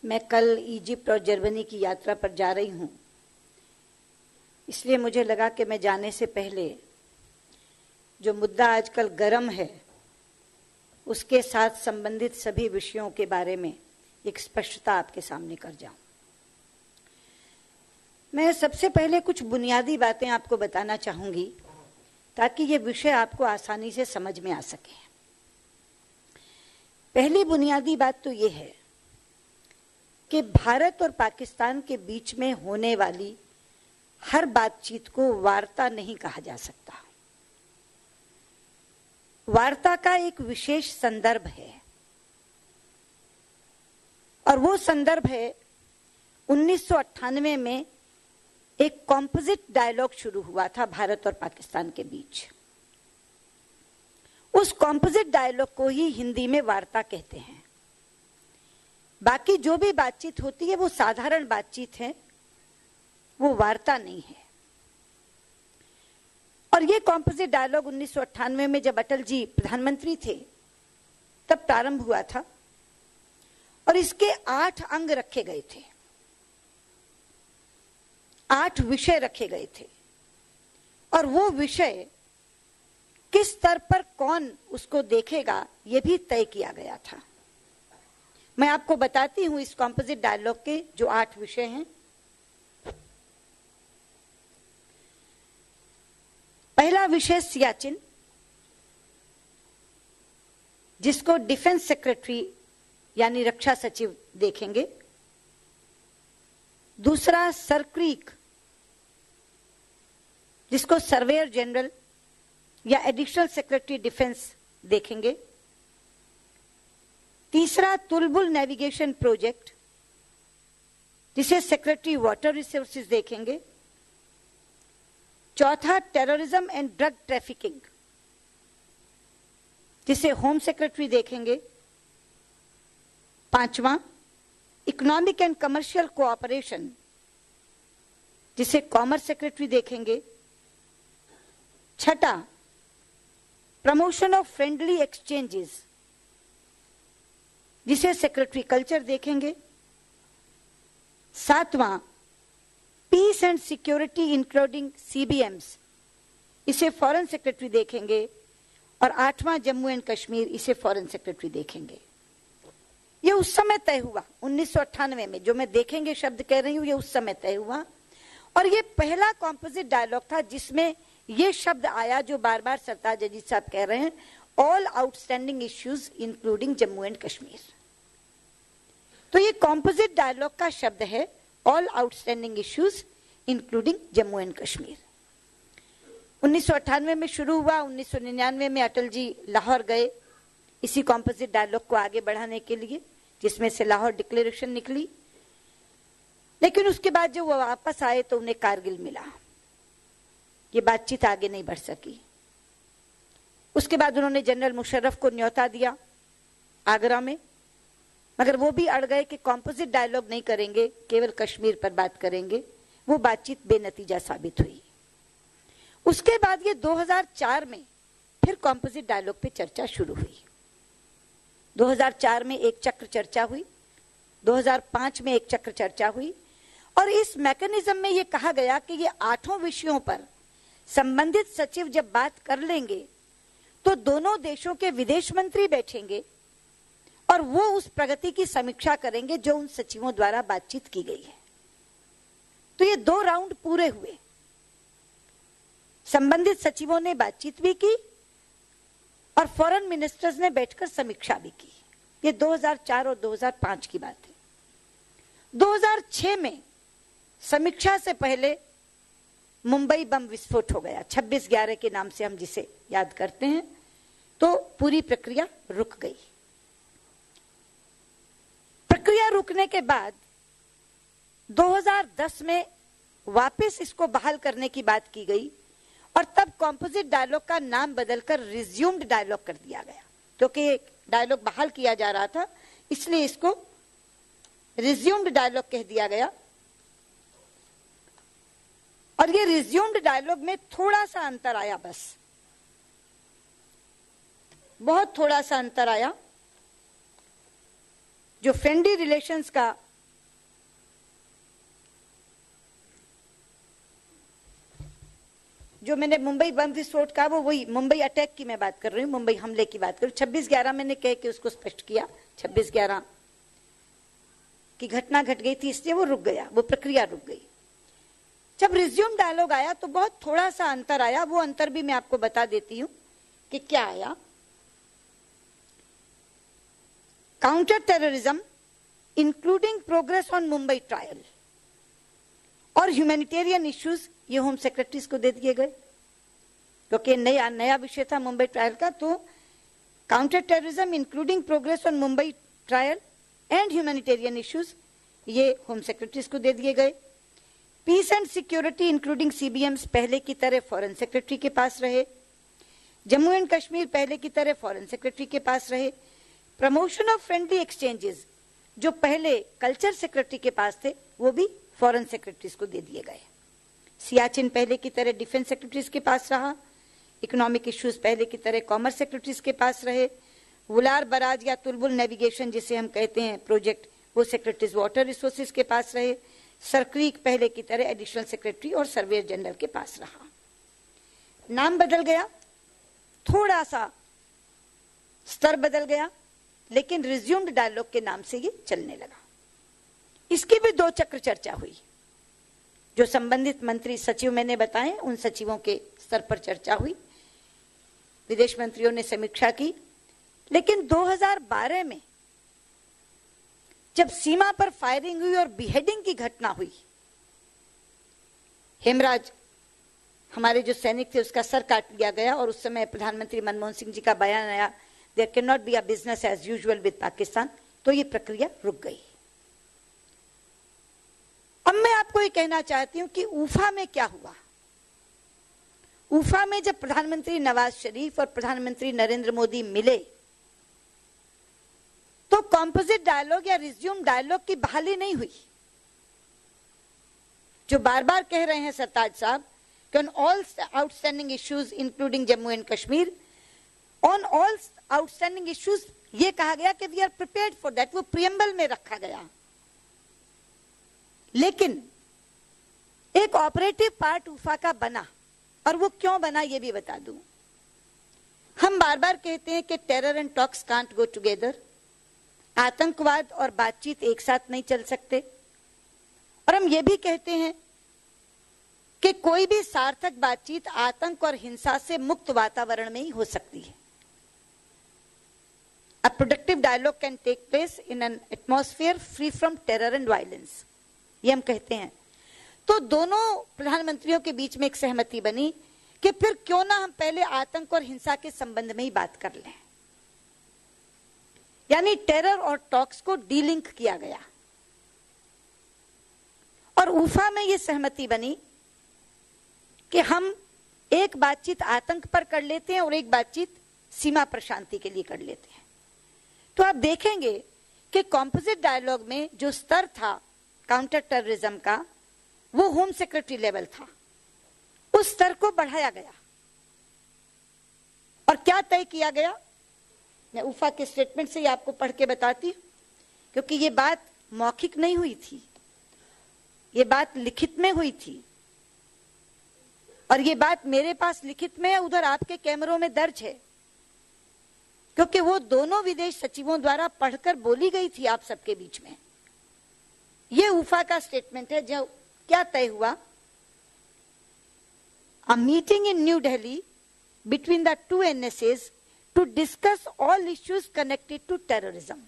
मैं कल इजिप्ट और जर्मनी की यात्रा पर जा रही हूँ, इसलिए मुझे लगा कि मैं जाने से पहले जो मुद्दा आजकल गर्म है उसके साथ संबंधित सभी विषयों के बारे में एक स्पष्टता आपके सामने कर जाऊं। मैं सबसे पहले कुछ बुनियादी बातें आपको बताना चाहूंगी ताकि ये विषय आपको आसानी से समझ में आ सके। पहली बुनियादी बात तो ये है कि भारत और पाकिस्तान के बीच में होने वाली हर बातचीत को वार्ता नहीं कहा जा सकता। वार्ता का एक विशेष संदर्भ है और वो संदर्भ है 1998 में एक कॉम्पोजिट डायलॉग शुरू हुआ था भारत और पाकिस्तान के बीच। उस कॉम्पोजिट डायलॉग को ही हिंदी में वार्ता कहते हैं। बाकी जो भी बातचीत होती है वो साधारण बातचीत है, वो वार्ता नहीं है। और ये कॉम्पोजिट डायलॉग 1998 में जब अटल जी प्रधानमंत्री थे तब प्रारंभ हुआ था और इसके 8 अंग रखे गए थे, 8 विषय रखे गए थे और वो विषय किस स्तर पर कौन उसको देखेगा ये भी तय किया गया था। मैं आपको बताती हूं इस कॉम्पोजिट डायलॉग के जो 8 विषय हैं। पहला विषय सियाचिन, जिसको डिफेंस सेक्रेटरी यानी रक्षा सचिव देखेंगे। दूसरा सर क्रीक, जिसको सर्वेयर जनरल या एडिशनल सेक्रेटरी डिफेंस देखेंगे। तीसरा तुलबुल नेविगेशन प्रोजेक्ट, जिसे सेक्रेटरी वाटर रिसोर्सेज देखेंगे। चौथा टेररिज्म एंड ड्रग ट्रैफिकिंग, जिसे होम सेक्रेटरी देखेंगे। पांचवा इकोनॉमिक एंड कमर्शियल कोऑपरेशन, जिसे कॉमर्स सेक्रेटरी देखेंगे। छठा प्रमोशन ऑफ फ्रेंडली एक्सचेंजेस, जिसे सेक्रेटरी कल्चर देखेंगे। सातवां पीस एंड सिक्योरिटी इंक्लूडिंग सीबीएम्स, इसे फॉरेन सेक्रेटरी देखेंगे। और आठवां जम्मू एंड कश्मीर, इसे फॉरेन सेक्रेटरी देखेंगे। ये उस समय तय हुआ 1998 में, जो मैं देखेंगे शब्द कह रही हूं, ये उस समय तय हुआ। और ये पहला कॉम्पोजिट डायलॉग था जिसमें ये शब्द आया जो बार बार सरताज अजीज साहब कह रहे हैं, all outstanding issues including Jammu and Kashmir. तो ये कॉम्पोजिट डायलॉग का शब्द है, all outstanding issues including Jammu and Kashmir. 1998 में शुरू हुआ। 1999 में अटल जी लाहौर गए इसी कॉम्पोजिट डायलॉग को आगे बढ़ाने के लिए, जिसमें से लाहौर डिक्लेरेशन निकली। लेकिन उसके बाद जब वो वापस आए तो उन्हें कारगिल मिला, ये बातचीत आगे नहीं बढ़ सकी। उसके बाद उन्होंने जनरल मुशर्रफ को न्योता दिया आगरा में, मगर वो भी अड़ गए कि कॉम्पोजिट डायलॉग नहीं करेंगे, केवल कश्मीर पर बात करेंगे। वो बातचीत बेनतीजा साबित हुई। उसके बाद ये 2004 में फिर कॉम्पोजिट डायलॉग पे चर्चा शुरू हुई। 2004 में एक चक्र चर्चा हुई, 2005 में एक चक्र चर्चा हुई और इस मैकेनिज्म में ये कहा गया कि ये 8 विषयों पर संबंधित सचिव जब बात कर लेंगे तो दोनों देशों के विदेश मंत्री बैठेंगे और वो उस प्रगति की समीक्षा करेंगे जो उन सचिवों द्वारा बातचीत की गई है। तो ये 2 राउंड पूरे हुए, संबंधित सचिवों ने बातचीत भी की और फॉरेन मिनिस्टर्स ने बैठकर समीक्षा भी की। ये 2004 और 2005 की बात है। 2006 में समीक्षा से पहले मुंबई बम विस्फोट हो गया, 26/11 के नाम से हम जिसे याद करते हैं। तो पूरी प्रक्रिया रुक गई। प्रक्रिया रुकने के बाद 2010 में वापस इसको बहाल करने की बात की गई और तब कॉम्पोजिट डायलॉग का नाम बदलकर रिज्यूम्ड डायलॉग कर दिया गया, क्योंकि डायलॉग बहाल किया जा रहा था, इसलिए इसको रिज्यूम्ड डायलॉग कह दिया गया। और ये रिज्यूम्ड डायलॉग में थोड़ा सा अंतर आया, बस बहुत थोड़ा सा अंतर आया। जो फ्रेंडली रिलेशंस का जो मैंने मुंबई बम विस्फोट का वो वही मुंबई अटैक की मैं बात कर रही हूँ, मुंबई हमले की बात कर रही हूँ। 26/11 मैंने कह के उसको स्पष्ट किया, 26/11 की घटना घट गई थी, इसलिए वो रुक गया, वो प्रक्रिया रुक गई। जब रिज्यूम डायलॉग आया तो बहुत थोड़ा सा अंतर आया, वो अंतर भी मैं आपको बता देती हूं कि क्या आया। Counter terrorism including progress on Mumbai trial और ह्यूमैनिटेरियन इश्यूज ये होम सेक्रेटरीज को दे दिए गए, क्योंकि नया विषय था मुंबई ट्रायल का। तो counter terrorism including progress on Mumbai trial and humanitarian issues ये होम सेक्रेटरीज को दे दिए गए। पीस एंड सिक्योरिटी इंक्लूडिंग सीबीएम्स पहले की तरह फॉरेन सेक्रेटरी के पास रहे। जम्मू एंड कश्मीर पहले की तरह फॉरेन सेक्रेटरी के पास रहे। प्रमोशन ऑफ फ्रेंडली एक्सचेंजेस जो पहले कल्चर सेक्रेटरी के पास थे वो भी फॉरेन सेक्रेटरीज को दे दिए गए। सियाचिन पहले की तरह डिफेंस सेक्रेटरीज के पास रहा। इकोनॉमिक इश्यूज पहले की तरह कॉमर्स सेक्रेटरीज के पास रहे। वुलार बराज या तुलबुल नेविगेशन जिसे हम कहते हैं प्रोजेक्ट, वो सेक्रेटरीज वाटर रिसोर्सेज के पास रहे। सरक्रीक पहले की तरह एडिशनल सेक्रेटरी और सर्वेयर जनरल के पास रहा। नाम बदल गया, थोड़ा सा स्तर बदल गया, लेकिन रिज्यूम्ड डायलॉग के नाम से ये चलने लगा। इसकी भी 2 चक्र चर्चा हुई। जो संबंधित मंत्री सचिव मैंने बताए, उन सचिवों के स्तर पर चर्चा हुई, विदेश मंत्रियों ने समीक्षा की। लेकिन 2012 में जब सीमा पर फायरिंग हुई और बिहेडिंग की घटना हुई, हेमराज हमारे जो सैनिक थे उसका सर काट लिया गया और उस समय प्रधानमंत्री मनमोहन सिंह जी का बयान आया, there cannot be a business as usual with Pakistan, तो ये प्रक्रिया रुक गई। अब मैं आपको ये कहना चाहती हूं कि ऊफा में क्या हुआ। ऊफा में जब प्रधानमंत्री नवाज शरीफ और प्रधानमंत्री नरेंद्र मोदी मिले तो कॉम्पोजिट डायलॉग या रिज्यूम डायलॉग की बहाली नहीं हुई। जो बार बार कह रहे हैं सरताज साहब कि on all outstanding issues including Jammu and Kashmir, on all outstanding issues ये कहा गया कि we are prepared for that, वो प्रियम्बल में रखा गया। लेकिन एक ऑपरेटिव पार्ट ऊफा का बना, और वो क्यों बना ये भी बता दूं। हम बार बार कहते हैं कि terror and talks can't go together, आतंकवाद और बातचीत एक साथ नहीं चल सकते। और हम ये भी कहते हैं कि कोई भी सार्थक बातचीत आतंक और हिंसा से मुक्त वातावरण में ही हो सकती है। A productive dialogue can take place in an atmosphere free from terror and violence, ये हम कहते हैं। तो दोनों प्रधानमंत्रियों के बीच में एक सहमति बनी कि फिर क्यों ना हम पहले आतंक और हिंसा के संबंध में ही बात कर लें, यानी टेरर और टॉक्स को डीलिंक किया गया। और ऊफा में यह सहमति बनी कि हम एक बातचीत आतंक पर कर लेते हैं और एक बातचीत सीमा पर शांति के लिए कर लेते हैं। तो आप देखेंगे कि कॉम्पोजिट डायलॉग में जो स्तर था काउंटर टेररिज्म का, वो होम सेक्रेटरी लेवल था, उस स्तर को बढ़ाया गया। और क्या तय किया गया, मैं ऊफा के स्टेटमेंट से ही आपको पढ़ के बताती हूं, क्योंकि ये बात मौखिक नहीं हुई थी, ये बात लिखित में हुई थी। और ये बात मेरे पास लिखित में है, उधर आपके कैमरों में दर्ज है, क्योंकि वो दोनों विदेश सचिवों द्वारा पढ़कर बोली गई थी आप सबके बीच में। ये ऊफा का स्टेटमेंट है। जो क्या तय हुआ, a meeting in new Delhi between the 2 NSAs to discuss all issues connected to terrorism.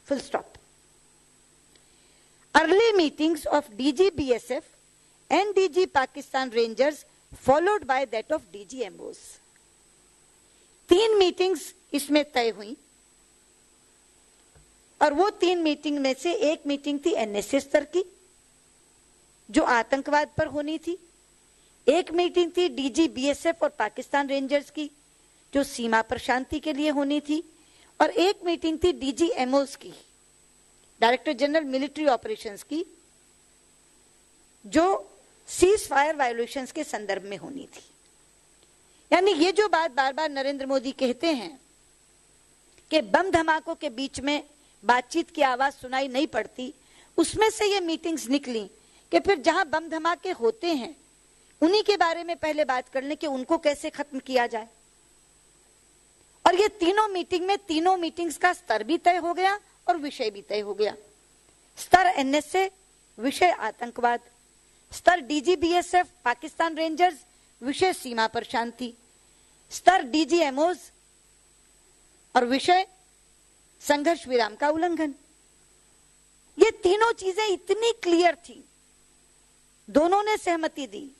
Full stop. Early meetings of DG BSF and DG Pakistan Rangers followed by that of DG MOs. 3 meetings इसमें तय हुई और वो 3 meeting में से एक meeting थी NSA स्तर की जो आतंकवाद पर होनी थी, एक मीटिंग थी DG BSF और पाकिस्तान रेंजर्स की जो सीमा पर शांति के लिए होनी थी, और एक मीटिंग थी DG MOs की, डायरेक्टर जनरल मिलिट्री ऑपरेशंस की, जो सीज फायर वायोलेशंस के संदर्भ में होनी थी। यानी ये जो बात बार बार नरेंद्र मोदी कहते हैं कि बम धमाकों के बीच में बातचीत की आवाज सुनाई नहीं पड़ती, उसमें से ये मीटिंग्स निकली कि फिर जहां बम धमाके होते हैं उन्हीं के बारे में पहले बात कर लें कि उनको कैसे खत्म किया जाए। और ये तीनों मीटिंग में तीनों मीटिंग्स का स्तर भी तय हो गया और विषय भी तय हो गया। स्तर एनएसए, विषय आतंकवाद। स्तर डीजीबीएसएफ पाकिस्तान रेंजर्स, विषय सीमा पर शांति। स्तर डीजीएमओज और विषय संघर्ष विराम का उल्लंघन। ये तीनों चीजें इतनी क्लियर थी, दोनों ने सहमति दी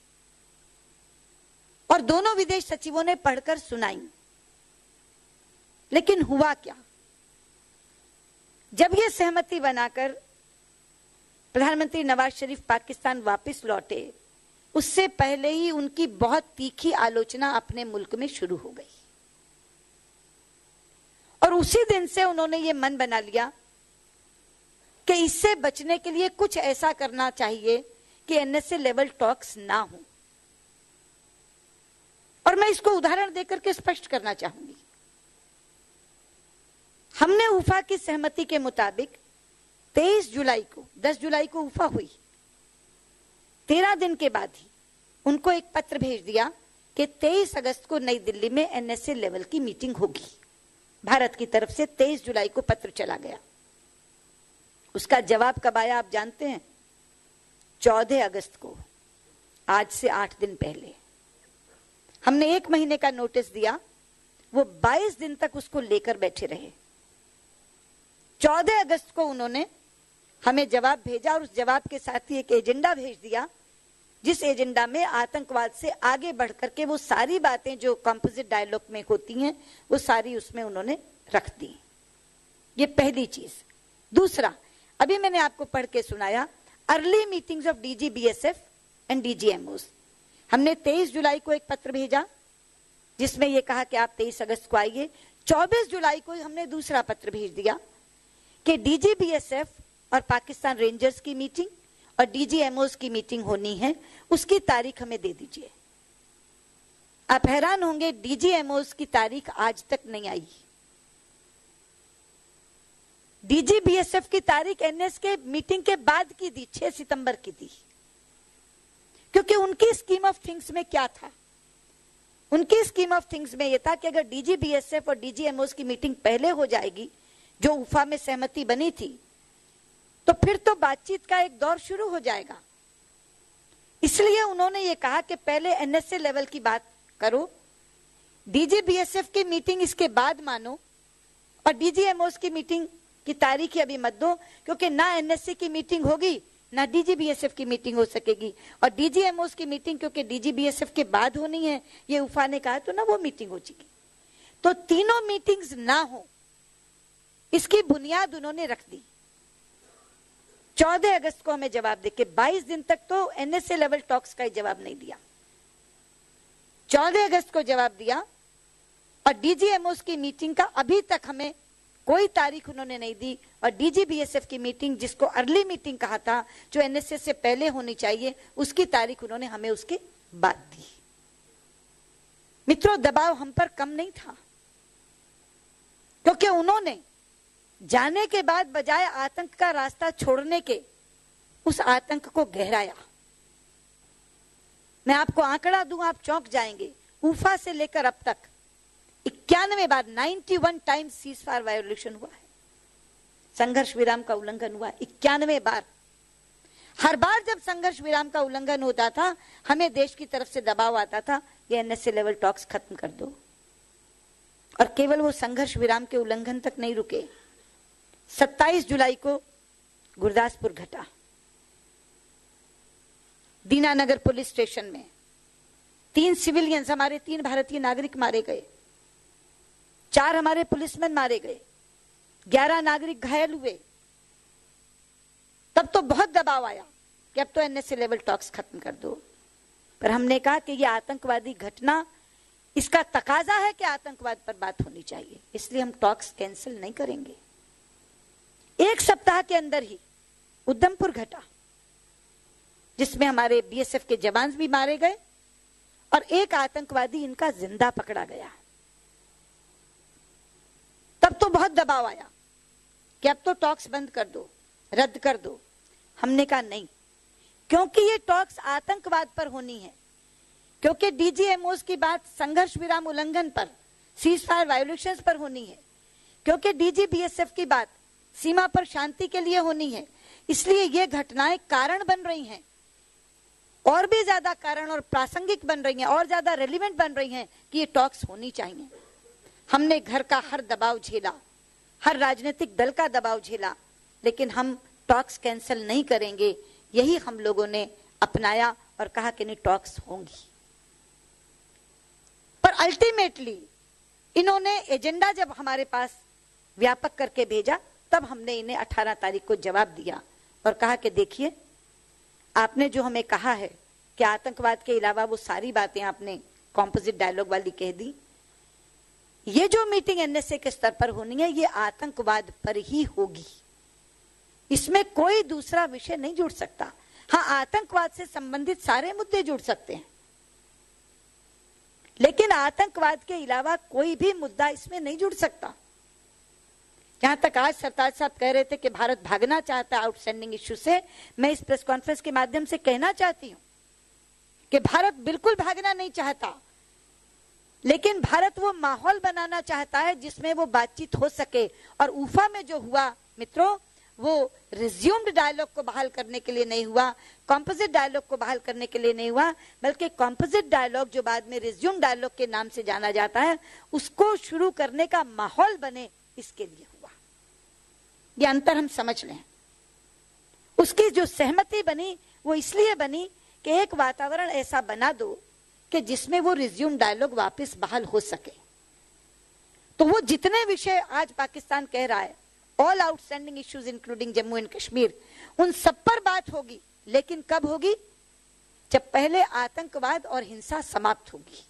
और दोनों विदेश सचिवों ने पढ़कर सुनाई। लेकिन हुआ क्या? जब ये सहमति बनाकर प्रधानमंत्री नवाज शरीफ पाकिस्तान वापस लौटे, उससे पहले ही उनकी बहुत तीखी आलोचना अपने मुल्क में शुरू हो गई और उसी दिन से उन्होंने ये मन बना लिया कि इससे बचने के लिए कुछ ऐसा करना चाहिए कि एनएसए लेवल टॉक्स ना हो। और मैं इसको उदाहरण देकर के स्पष्ट करना चाहूंगी। हमने उफा की सहमति के मुताबिक 23 जुलाई को, 10 जुलाई को उफा हुई, 13 दिन के बाद ही उनको एक पत्र भेज दिया कि 23 अगस्त को नई दिल्ली में एनएसए लेवल की मीटिंग होगी। भारत की तरफ से 23 जुलाई को पत्र चला गया। उसका जवाब कब आया आप जानते हैं? 14 अगस्त को, आज से 8 दिन पहले। हमने 1 महीने का नोटिस दिया, वो 22 दिन तक उसको लेकर बैठे रहे। 14 अगस्त को उन्होंने हमें जवाब भेजा और उस जवाब के साथ ही एक एजेंडा भेज दिया, जिस एजेंडा में आतंकवाद से आगे बढ़कर के वो सारी बातें जो कंपोजिट डायलॉग में होती हैं वो सारी उसमें उन्होंने रख दी। ये पहली चीज। दूसरा, अभी मैंने आपको पढ़ के सुनाया, अर्ली मीटिंग्स ऑफ डीजीबीएसएफ एंड डीजीएमओज। हमने 23 जुलाई को एक पत्र भेजा जिसमें ये कहा कि आप 23 अगस्त को आइए। 24 जुलाई को हमने दूसरा पत्र भेज दिया कि डीजीबीएसएफ और पाकिस्तान रेंजर्स की मीटिंग और डीजीएमओज की मीटिंग होनी है, उसकी तारीख हमें दे दीजिए। आप हैरान होंगे, डीजीएमओज की तारीख आज तक नहीं आई। डीजीबीएसएफ की तारीख एनएस के मीटिंग के बाद की दी, 6 सितंबर की दी। क्योंकि उनकी स्कीम ऑफ थिंग्स में क्या था? उनकी स्कीम ऑफ थिंग्स में यह था कि अगर डीजीबीएसएफ और डीजीएमओज की मीटिंग पहले हो जाएगी, जो उफा में सहमति बनी थी, तो फिर तो बातचीत का एक दौर शुरू हो जाएगा। इसलिए उन्होंने ये कहा कि पहले एनएसए लेवल की बात करो, डीजीबीएसएफ की मीटिंग इसके बाद मानो और डीजीएमओज की मीटिंग की तारीख अभी मत दो, क्योंकि ना एनएसए की मीटिंग होगी ना डीजीबीएसएफ की मीटिंग हो सकेगी। और डीजीएमओज की मीटिंग क्योंकि डीजीबीएसएफ के बाद होनी है, ये उफा ने कहा, तो ना वो मीटिंग हो चुकी। तो तीनों मीटिंग्स ना हो, इसकी बुनियाद उन्होंने रख दी। 14 अगस्त को हमें जवाब देके 22 दिन तक तो एनएसए लेवल टॉक्स का ही जवाब नहीं दिया। 14 अगस्त को जवाब दिया और डीजीएमओज की मीटिंग का अभी तक हमें कोई तारीख उन्होंने नहीं दी। और डीजीबीएसएफ की मीटिंग, जिसको अर्ली मीटिंग कहा था, जो एनएसए से पहले होनी चाहिए, उसकी तारीख उन्होंने हमें उसके बाद दी। मित्रों, दबाव हम पर कम नहीं था, क्योंकि उन्होंने जाने के बाद बजाय आतंक का रास्ता छोड़ने के, उस आतंक को गहराया। मैं आपको आंकड़ा दूं, आप चौंक जाएंगे। उफा से लेकर अब तक 91 बार, 91 टाइम्स सीज फायर वायोलेशन हुआ है, संघर्ष विराम का उल्लंघन हुआ है 91 बार। हर बार जब संघर्ष विराम का उल्लंघन होता था, हमें देश की तरफ से दबाव आता था, ये एनएसए लेवल टॉक्स खत्म कर दो। और केवल वो संघर्ष विराम के उल्लंघन तक नहीं रुके। 27 जुलाई को गुरदासपुर घटा, दीनानगर पुलिस स्टेशन में 3 सिविलियंस, हमारे 3 भारतीय नागरिक मारे गए, 4 हमारे पुलिसमैन मारे गए, 11 नागरिक घायल हुए। तब तो बहुत दबाव आया कि अब तो एनएसए लेवल टॉक्स खत्म कर दो। पर हमने कहा कि यह आतंकवादी घटना, इसका तकाजा है कि आतंकवाद पर बात होनी चाहिए, इसलिए हम टॉक्स कैंसिल नहीं करेंगे। 1 सप्ताह के अंदर ही उधमपुर घटा, जिसमें हमारे बीएसएफ के जवान भी मारे गए और एक आतंकवादी इनका जिंदा पकड़ा गया। तब तो बहुत दबाव आया कि अब तो टॉक्स बंद कर दो, रद्द कर दो। हमने कहा नहीं, क्योंकि ये टॉक्स आतंकवाद पर होनी है, क्योंकि डीजीएमओस की बात संघर्ष विराम उल्लंघन पर, सीज फायर वायोलेशंस पर होनी है, क्योंकि डीजीबीएसएफ की बात सीमा पर शांति के लिए होनी है। इसलिए ये घटनाएं कारण बन रही हैं, और भी ज्यादा कारण और प्रासंगिक बन रही हैं, और ज्यादा रेलिवेंट बन रही हैं कि ये टॉक्स होनी चाहिए। हमने घर का हर दबाव झेला, हर राजनीतिक दल का दबाव झेला, लेकिन हम टॉक्स कैंसिल नहीं करेंगे, यही हम लोगों ने अपनाया और कहा कि नहीं टॉक्स होंगी। पर अल्टीमेटली इन्होंने एजेंडा जब हमारे पास व्यापक करके भेजा, तब हमने इन्हें 18 तारीख को जवाब दिया और कहा कि देखिए, आपने जो हमें कहा है कि आतंकवाद के अलावा वो सारी बातें आपने कॉम्पोजिट डायलॉग वाली कह दी, ये जो मीटिंग एनएसए के स्तर पर होनी है ये आतंकवाद पर ही होगी, इसमें कोई दूसरा विषय नहीं जुड़ सकता। हाँ, आतंकवाद से संबंधित सारे मुद्दे जुड़ सकते हैं, लेकिन आतंकवाद के अलावा कोई भी मुद्दा इसमें नहीं जुड़ सकता। जहां तक आज सरताज साहब कह रहे थे कि भारत भागना चाहता है आउटस्टैंडिंग इश्यू से, मैं इस प्रेस कॉन्फ्रेंस के माध्यम से कहना चाहती हूं कि भारत बिल्कुल भागना नहीं चाहता, लेकिन भारत वो माहौल बनाना चाहता है जिसमें वो बातचीत हो सके। और उफा में जो हुआ मित्रों, वो रिज्यूम्ड डायलॉग को बहाल करने के लिए नहीं हुआ, कॉम्पोजिट डायलॉग को बहाल करने के लिए नहीं हुआ, बल्कि कॉम्पोजिट डायलॉग जो बाद में रिज्यूम डायलॉग के नाम से जाना जाता है, उसको शुरू करने का माहौल बने, इसके लिए हुआ। ये अंतर हम समझ लें। उसकी जो सहमति बनी वो इसलिए बनी कि एक वातावरण ऐसा बना दो कि जिसमें वो रिज्यूम डायलॉग वापस बहाल हो सके। तो वो जितने विषय आज पाकिस्तान कह रहा है, all outstanding issues including Jammu and Kashmir, उन सब पर बात होगी, लेकिन कब होगी? जब पहले आतंकवाद और हिंसा समाप्त होगी,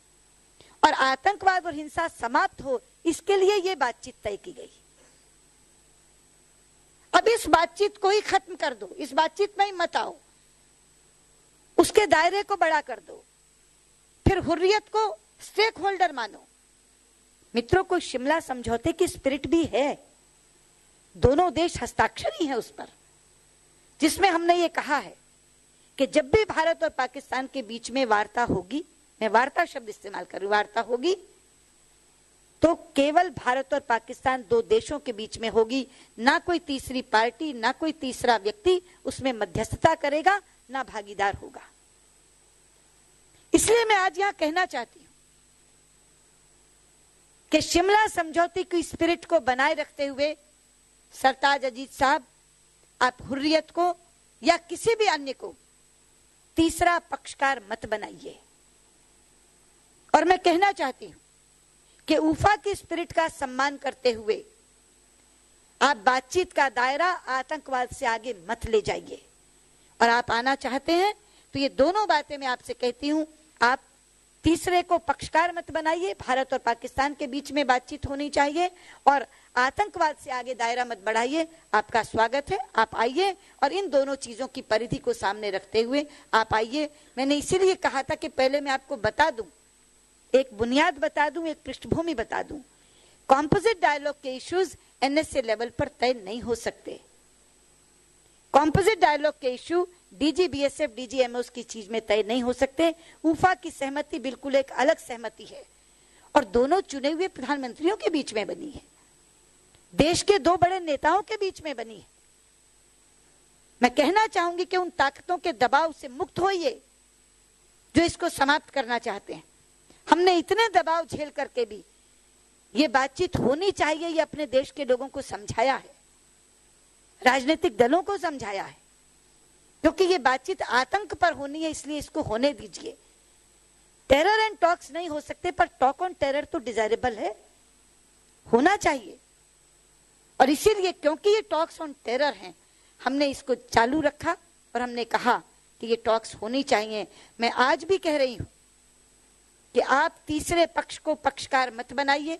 और आतंकवाद और हिंसा समाप्त हो इसके लिए ये बातचीत तय की गई। अब इस बातचीत को ही खत्म कर दो, इस बातचीत में ही मत आओ, उसके दायरे को बड़ा कर दो, फिर हुर्रियत को स्टेक होल्डर मानो। मित्रों, को शिमला समझौते की स्पिरिट भी है, दोनों देश हस्ताक्षरी हैं उस पर, जिसमें हमने ये कहा है कि जब भी भारत और पाकिस्तान के बीच में वार्ता होगी, मैं वार्ता शब्द इस्तेमाल कर रही हूं, वार्ता होगी तो केवल भारत और पाकिस्तान दो देशों के बीच में होगी, ना कोई तीसरी पार्टी, ना कोई तीसरा व्यक्ति उसमें मध्यस्थता करेगा, ना भागीदार होगा। इसलिए मैं आज यहां कहना चाहती हूं कि शिमला समझौते की स्पिरिट को बनाए रखते हुए सरताज अजीज साहब, आप हुर्रियत को या किसी भी अन्य को तीसरा पक्षकार मत बनाइए। और मैं कहना चाहती हूं कि उफा की स्पिरिट का सम्मान करते हुए आप बातचीत का दायरा आतंकवाद से आगे मत ले जाइए। और आप आना चाहते हैं तो ये दोनों बातें मैं आपसे कहती हूं, आप तीसरे को पक्षकार मत बनाइए, भारत और पाकिस्तान के बीच में बातचीत होनी चाहिए, और आतंकवाद से आगे दायरा मत बढ़ाइए। आपका स्वागत है, आप आइए, और इन दोनों चीजों की परिधि को सामने रखते हुए आप आइए। मैंने इसीलिए कहा था कि पहले मैं आपको बता दूं, एक बुनियाद बता दूं, एक पृष्ठभूमि बता दूं। कॉम्पोजिट डायलॉग के इश्यूज एनएसए लेवल पर तय नहीं हो सकते। कॉम्पोजिट डायलॉग के इश्यू डीजीबीएसएफ, डीजीएमओस की चीज में तय नहीं हो सकते। उफा की सहमति बिल्कुल एक अलग सहमति है, और दोनों चुने हुए प्रधानमंत्रियों के बीच में बनी है, देश के दो बड़े नेताओं के बीच में बनी है। मैं कहना चाहूंगी कि उन ताकतों के दबाव से मुक्त होइए जो इसको समाप्त करना चाहते हैं। हमने इतने दबाव झेल करके भी ये बातचीत होनी चाहिए, ये अपने देश के लोगों को समझाया है, राजनीतिक दलों को समझाया है, क्योंकि ये बातचीत आतंक पर होनी है, इसलिए इसको होने दीजिए। टेरर एंड टॉक्स नहीं हो सकते, पर टॉक ऑन टेरर तो डिजायरेबल है, होना चाहिए। और इसीलिए क्योंकि ये टॉक्स ऑन टेरर हैं, हमने इसको चालू रखा और हमने कहा कि ये टॉक्स होनी चाहिए। मैं आज भी कह रही हूं कि आप तीसरे पक्ष को पक्षकार मत बनाइए,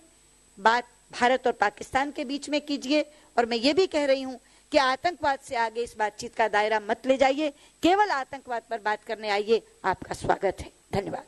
बात भारत और पाकिस्तान के बीच में कीजिए। और मैं ये भी कह रही हूं कि आतंकवाद से आगे इस बातचीत का दायरा मत ले जाइए, केवल आतंकवाद पर बात करने आइए। आपका स्वागत है, धन्यवाद।